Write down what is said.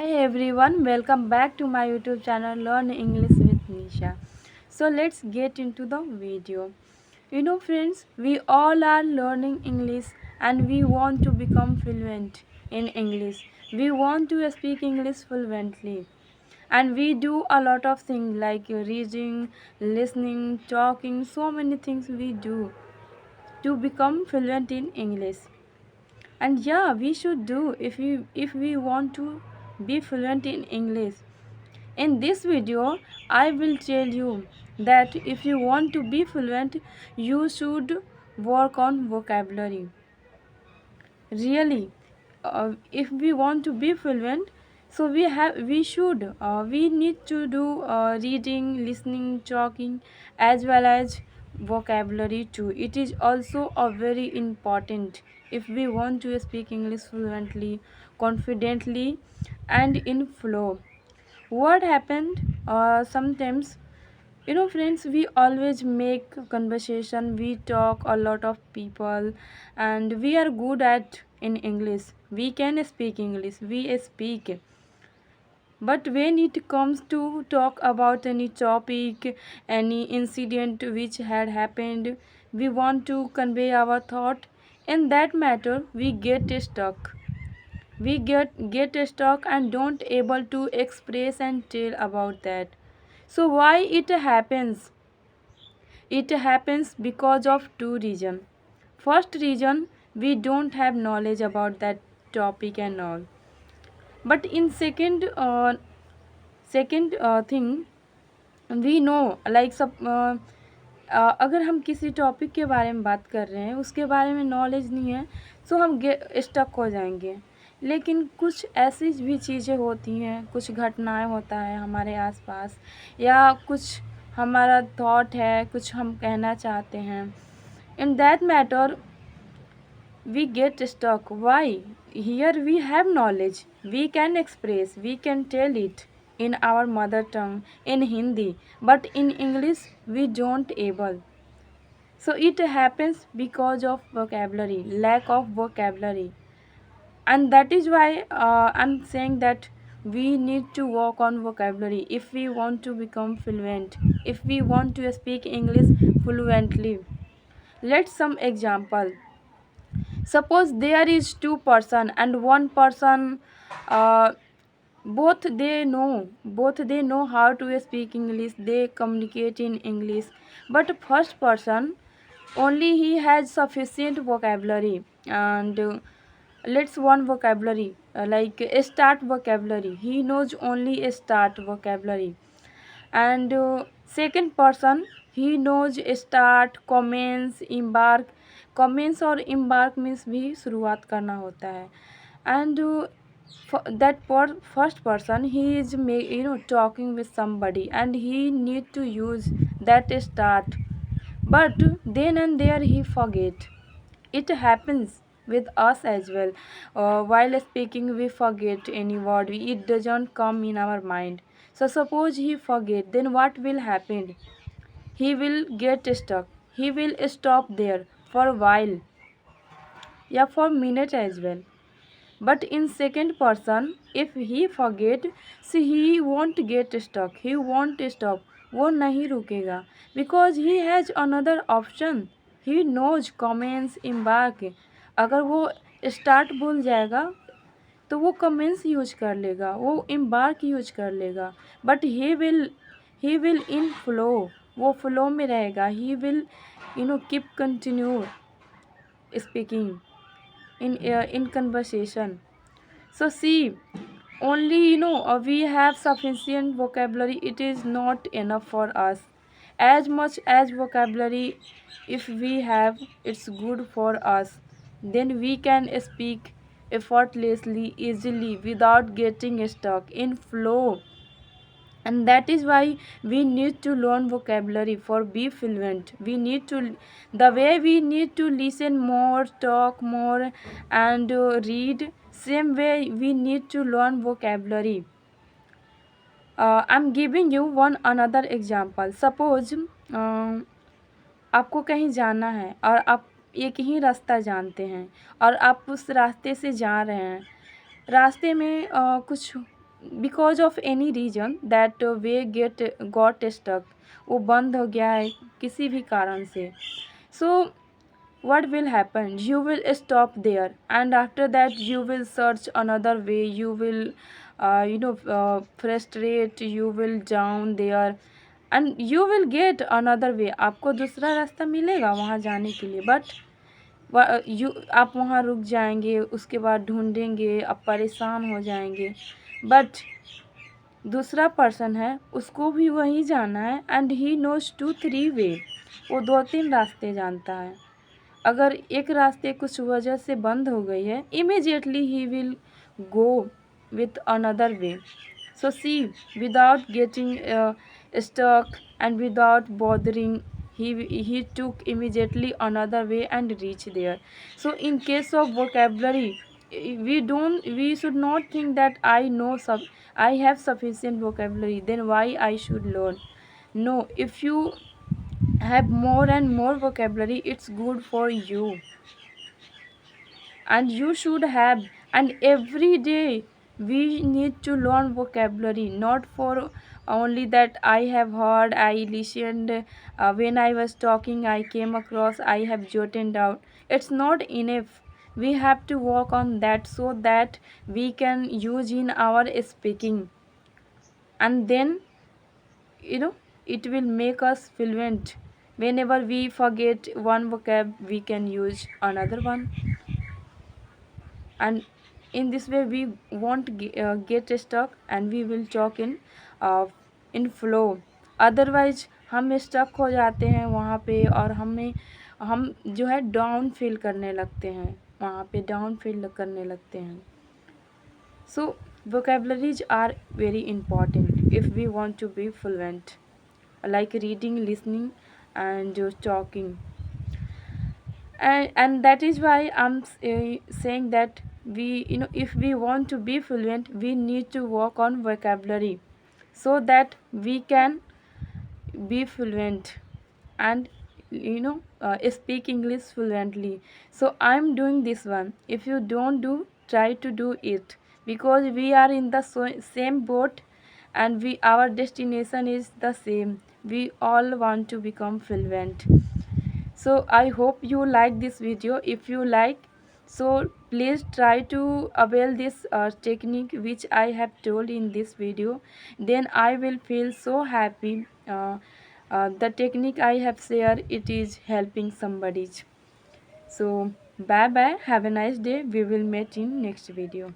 Hi everyone, welcome back to my YouTube channel Learn English with Nisha. So let's get into the video. Friends, we all are learning English and we want to become fluent in English. We want to speak English fluently. And we do a lot of things like reading, listening, talking, so many things we do to become fluent in English. And yeah, we should do if we want to be fluent in English. In this video I will tell you that if you want to be fluent, you should work on vocabulary. Really, if we want to be fluent, so we need to do reading, listening, talking, as well as vocabulary too. It is also a very important if we want to speak English fluently, confidently, and in flow. What happened sometimes, friends, we always make conversation, we talk a lot of people, and we are good at in English, we can speak English, we speak. But when it comes to talk about any topic, any incident which had happened, we want to convey our thought. In that matter we get stuck and don't able to express and tell about that. So why it happens? It happens because of two reasons. First reason, we don't have knowledge about that topic and all. But in second thing, we know like सब अगर हम किसी topic के बारे में बात कर रहे हैं, उसके बारे में नॉलेज नहीं है, तो हम स्टक हो जाएंगे. लेकिन कुछ ऐसी भी चीज़ें होती हैं, कुछ घटनाएं होता है हमारे आसपास, या कुछ हमारा थॉट है, कुछ हम कहना चाहते हैं. In that matter we get stuck. Why? Here we have knowledge, we can express, we can tell it in our mother tongue, in Hindi, but in English we don't able. So it happens because of vocabulary, lack of vocabulary. And that is why I'm saying that we need to work on vocabulary if we want to become fluent, if we want to speak English fluently. Let's some example. Suppose there is two person and one person, uh, both they know how to speak English, they communicate in English. But first person, only he has sufficient vocabulary, and let's one vocabulary, like a start vocabulary, he knows only a start vocabulary. And second person, he knows start, commence, embark. Commence और embark means भी शुरुआत करना होता है. And first person, he is talking with somebody and he need to use that start, but then and there he forget. It happens with us as well. While speaking we forget any word, it doesn't come in our mind. So suppose he forget, then what will happen? He will get stuck, he will stop there for a while, yeah, for minute as well. But in second person, if he forget, see, he won't get stuck, he won't stop, वो नहीं रुकेगा, because he has another option. He knows commence, embark. अगर वो start भूल जाएगा तो वो commence use कर लेगा, वो embark यूज कर लेगा. But he will in flow, वो flow में रहेगा. He will keep continue speaking in conversation. So see, only we have sufficient vocabulary, it is not enough for us. As much as vocabulary if we have, it's good for us. Then we can speak effortlessly, easily, without getting stuck in flow. And that is why we need to learn vocabulary for be fluent. We need to, the way we need to listen more, talk more, and read, same way we need to learn vocabulary. I'm giving you one another example. Suppose आपको कहीं जाना है और आप एक ही रास्ता जानते हैं और आप उस रास्ते से जा रहे हैं. रास्ते में कुछ because of any reason that way get got stuck, वो बंद हो गया है किसी भी कारण से. सो what will happen? You will stop there, and after that you will search another way. You will frustrate, you will down there, and you will get another way. आपको दूसरा रास्ता मिलेगा वहाँ जाने के लिए, बट आप वहाँ रुक जाएंगे, उसके बाद ढूंढेंगे, आप परेशान हो जाएंगे. बट दूसरा पर्सन है, उसको भी वहीं जाना है, एंड ही नोज 2-3 वे. वो 2-3 रास्ते जानता है. अगर एक रास्ते कुछ वजह से बंद हो गई है, इमीडिएटली ही will go with another way. So see, without getting stuck and without bothering, he took immediately another way and reached there. So in case of vocabulary, we should not think that I have sufficient vocabulary, then why I should learn. No, if you have more and more vocabulary, it's good for you, and you should have. And every day we need to learn vocabulary, not for only that I have heard, I listened, when I was talking I came across, I have jotted down. It's not enough. We have to work on that so that we can use in our speaking, and then you know it will make us fluent. Whenever we forget one vocab, we can use another one, and in this way we won't get stuck, and we will talk uh, in flow. Otherwise हम stuck हो जाते हैं वहाँ पे, और हम जो है डाउन फील करने लगते हैं, वहाँ पे डाउन फील करने लगते हैं. So vocabularies are very important if we want to be fluent, like reading, listening, and talking. And that is why I'm saying that if we want to be fluent, we need to work on vocabulary so that we can be fluent, and speak English fluently. So I'm doing this one. If you don't do, try to do it, because we are in the same boat, and we our destination is the same. We all want to become fluent. So I hope you like this video. If you like, so please try to avail this technique which I have told in this video. Then I will feel so happy. The technique I have shared, it is helping somebody. So bye bye, have a nice day. We will meet in next video.